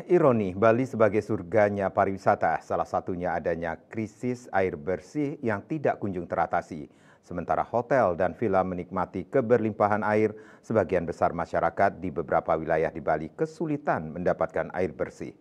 ironi, Bali sebagai surganya pariwisata, salah satunya adanya krisis air bersih yang tidak kunjung teratasi. Sementara hotel dan villa menikmati keberlimpahan air, sebagian besar masyarakat di beberapa wilayah di Bali kesulitan mendapatkan air bersih.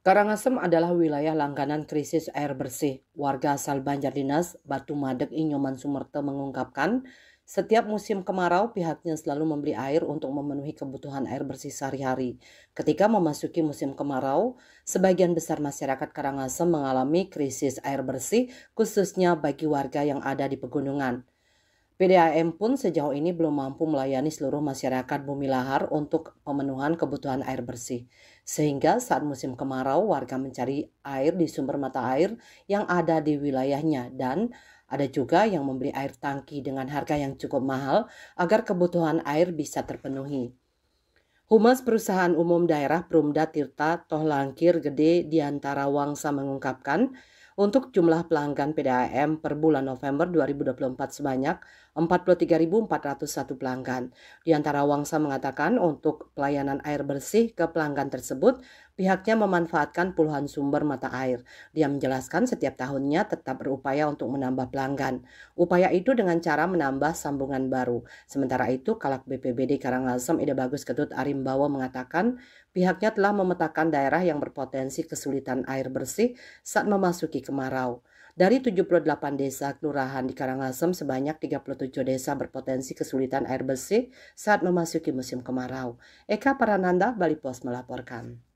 Karangasem adalah wilayah langganan krisis air bersih. Warga asal Banjardinas, Batu Madeg, Inyoman Sumerte mengungkapkan, setiap musim kemarau pihaknya selalu membeli air untuk memenuhi kebutuhan air bersih sehari-hari. Ketika memasuki musim kemarau, sebagian besar masyarakat Karangasem mengalami krisis air bersih, khususnya bagi warga yang ada di pegunungan. PDAM pun sejauh ini belum mampu melayani seluruh masyarakat Bumi Lahar untuk pemenuhan kebutuhan air bersih. Sehingga saat musim kemarau, warga mencari air di sumber mata air yang ada di wilayahnya dan ada juga yang membeli air tangki dengan harga yang cukup mahal agar kebutuhan air bisa terpenuhi. Humas Perusahaan Umum Daerah Perumda Tirta Tohlangkir Gede Diantara Wangsa mengungkapkan, untuk jumlah pelanggan PDAM per bulan November 2024 sebanyak 43.401 pelanggan. Di antara Wangsa mengatakan untuk pelayanan air bersih ke pelanggan tersebut, pihaknya memanfaatkan puluhan sumber mata air. Dia menjelaskan setiap tahunnya tetap berupaya untuk menambah pelanggan. Upaya itu dengan cara menambah sambungan baru. Sementara itu, Kalak BPBD Karangasem Ida Bagus Ketut Arimbawa mengatakan pihaknya telah memetakan daerah yang berpotensi kesulitan air bersih saat memasuki kemarau. Dari 78 desa kelurahan di Karangasem, sebanyak 37 desa berpotensi kesulitan air bersih saat memasuki musim kemarau. Eka Parananda, Bali Pos melaporkan.